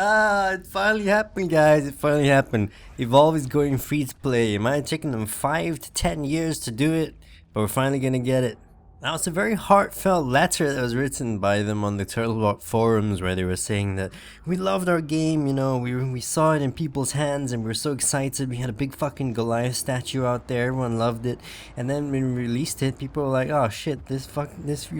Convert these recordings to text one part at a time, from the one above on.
It finally happened, guys. It finally happened. Evolve is going free to play. It might have taken them 5 to 10 years to do it, but we're finally gonna get it. Now, it's a very heartfelt letter that was written by them on the Turtlebot forums, where they were saying that we loved our game, we saw it in people's hands and we were so excited. We had a big fucking Goliath statue out there, everyone loved it. And then when we released it, people were like, oh shit, you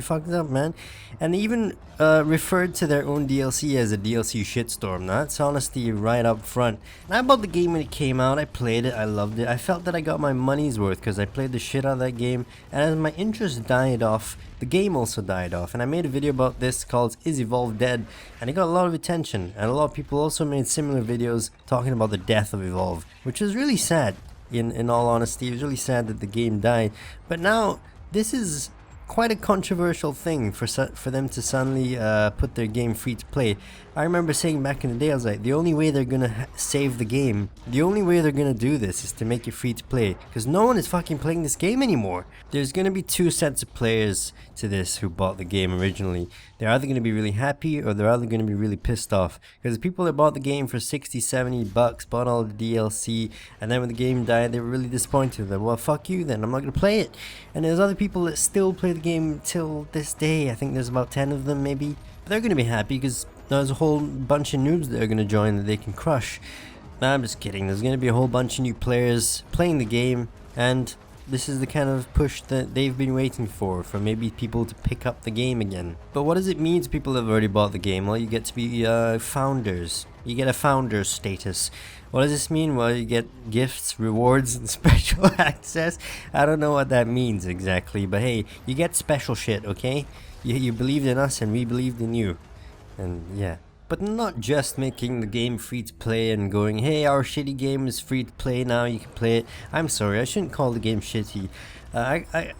fucked up, man. And they even referred to their own DLC as a DLC shitstorm. Now, that's honesty right up front. And I bought the game when it came out, I played it, I loved it. I felt that I got my money's worth because I played the shit out of that game, and as my interest died off, the game also died off. And I made a video about this called Is Evolve Dead? And it got a lot of attention, and a lot of people also made similar videos talking about the death of Evolve, which is really sad. In all honesty, it was really sad that the game died. But now this is quite a controversial thing for them to suddenly put their game free to play. I remember saying back in the day, I was like, the only way they're gonna save the game, the only way they're gonna do this is to make it free to play, because no one is fucking playing this game anymore. There's gonna be two sets of players to this who bought the game originally. They're either gonna be really happy or they're either gonna be really pissed off, because the people that bought the game for 60, 70 bucks, bought all the DLC, and then when the game died, they were really disappointed. They're, well, fuck you then, I'm not gonna play it. And there's other people that still play the game till this day. I think there's about 10 of them maybe. But they're gonna be happy because there's a whole bunch of noobs that are gonna join that they can crush. Nah, I'm just kidding. There's gonna be a whole bunch of new players playing the game, and this is the kind of push that they've been waiting for maybe people to pick up the game again. But what does it mean to people that have already bought the game? Well, you get to be founders. You get a founder's status. What does this mean? Well, you get gifts, rewards, and special access. I don't know what that means exactly, but hey, you get special shit, okay? You believed in us and we believed in you. And yeah. But not just making the game free to play and going, hey, our shitty game is free to play now, you can play it. I'm sorry, I shouldn't call the game shitty. I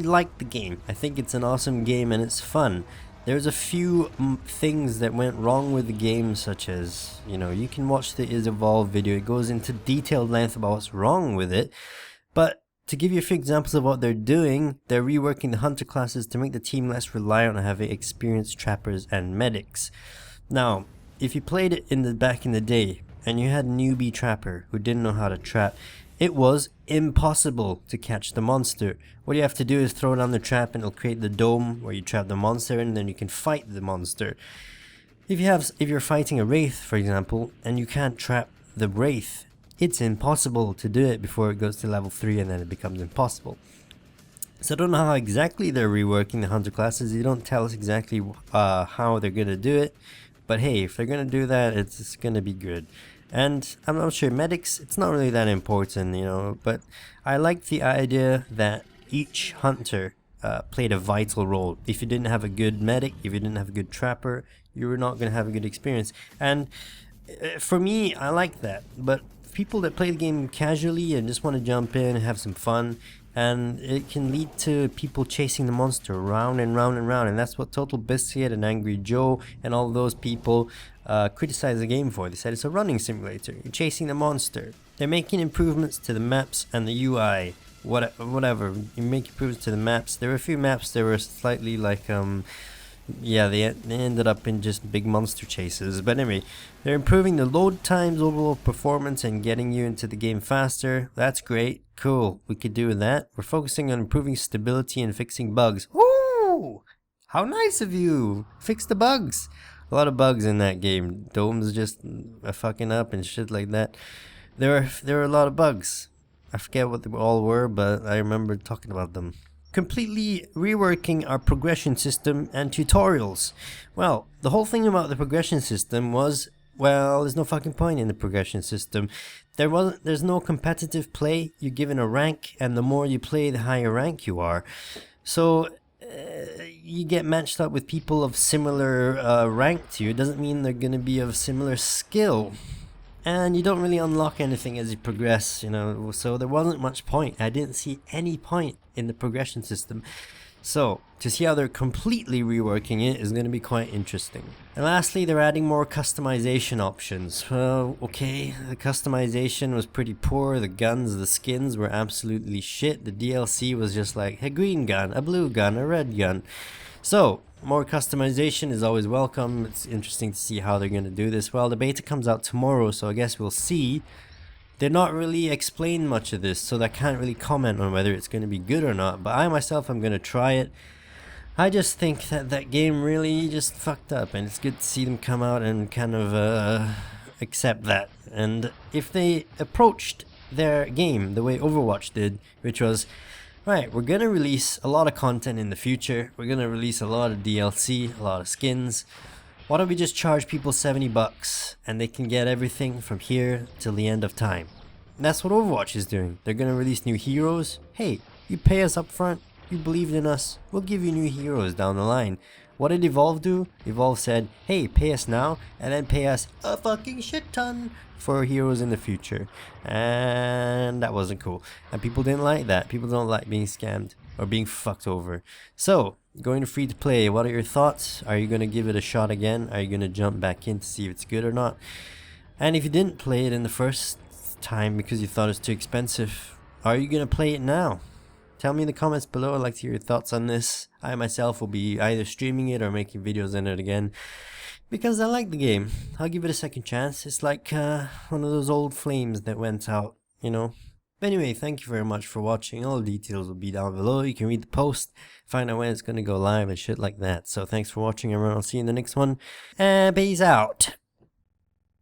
like the game. I think it's an awesome game and it's fun. There's a few things that went wrong with the game, such as, you can watch the Is Evolve video. It goes into detailed length about what's wrong with it. But to give you a few examples of what they're doing, they're reworking the hunter classes to make the team less reliant on having experienced trappers and medics. Now, if you played it back in the day, and you had a newbie trapper who didn't know how to trap, it was impossible to catch the monster. What you have to do is throw down the trap and it'll create the dome where you trap the monster, and then you can fight the monster. If you're fighting a wraith, for example, and you can't trap the wraith, it's impossible to do it before it goes to level 3, and then it becomes impossible. So I don't know how exactly they're reworking the hunter classes. They don't tell us exactly how they're gonna do it. But hey, if they're gonna do that, it's gonna be good. And I'm not sure, medics, it's not really that important, but I like the idea that each hunter played a vital role. If you didn't have a good medic, if you didn't have a good trapper, you were not gonna have a good experience. And for me, I like that. But people that play the game casually and just want to jump in and have some fun, and it can lead to people chasing the monster round and round and round, and that's what Total Biscuit and Angry Joe and all those people criticize the game for. They said it's a running simulator, you're chasing the monster. They're making improvements to the maps and the UI, whatever. You make improvements to the maps. There were a few maps that were slightly like they ended up in just big monster chases. But anyway, they're improving the load times, overall performance, and getting you into the game faster. That's great. Cool. We could do that. We're focusing on improving stability and fixing bugs. Ooh! How nice of you! Fix the bugs! A lot of bugs in that game. Domes just fucking up and shit like that. There were a lot of bugs. I forget what they all were, but I remember talking about them. Completely reworking our progression system and tutorials. Well, the whole thing about the progression system was, well, there's no fucking point in the progression system. There's no competitive play. You're given a rank, and the more you play, the higher rank you are. So you get matched up with people of similar rank to you. It doesn't mean they're gonna be of similar skill. And you don't really unlock anything as you progress, so there wasn't much point. I didn't see any point in the progression system. So, to see how they're completely reworking it is going to be quite interesting. And lastly, they're adding more customization options. Well, okay, the customization was pretty poor. The guns, the skins were absolutely shit. The DLC was just like a green gun, a blue gun, a red gun. So, More customization is always welcome. It's interesting to see how they're going to do this. Well, the beta comes out tomorrow, so I guess we'll see. They're not really explained much of this, so I can't really comment on whether it's going to be good or not, but I myself am going to try it. I just think that that game really just fucked up, and it's good to see them come out and kind of accept that. And if they approached their game the way Overwatch did, which was, right, we're gonna release a lot of content in the future, we're gonna release a lot of DLC, a lot of skins, why don't we just charge people 70 bucks and they can get everything from here till the end of time? And that's what Overwatch is doing. They're gonna release new heroes. Hey, you pay us up front, you believed in us, we'll give you new heroes down the line. What did Evolve do? Evolve said, hey, pay us now, and then pay us a fucking shit ton for heroes in the future. And that wasn't cool. And people didn't like that. People don't like being scammed or being fucked over. So, going to free to play, what are your thoughts? Are you going to give it a shot again? Are you going to jump back in to see if it's good or not? And if you didn't play it in the first time because you thought it was too expensive, are you going to play it now? Tell me in the comments below. I'd like to hear your thoughts on this. I myself will be either streaming it or making videos in it again because I like the game. I'll give it a second chance. It's like one of those old flames that went out, you know. But anyway, thank you very much for watching. All the details will be down below. You can read the post, find out when it's going to go live and shit like that. So thanks for watching, everyone. I'll see you in the next one. And peace out.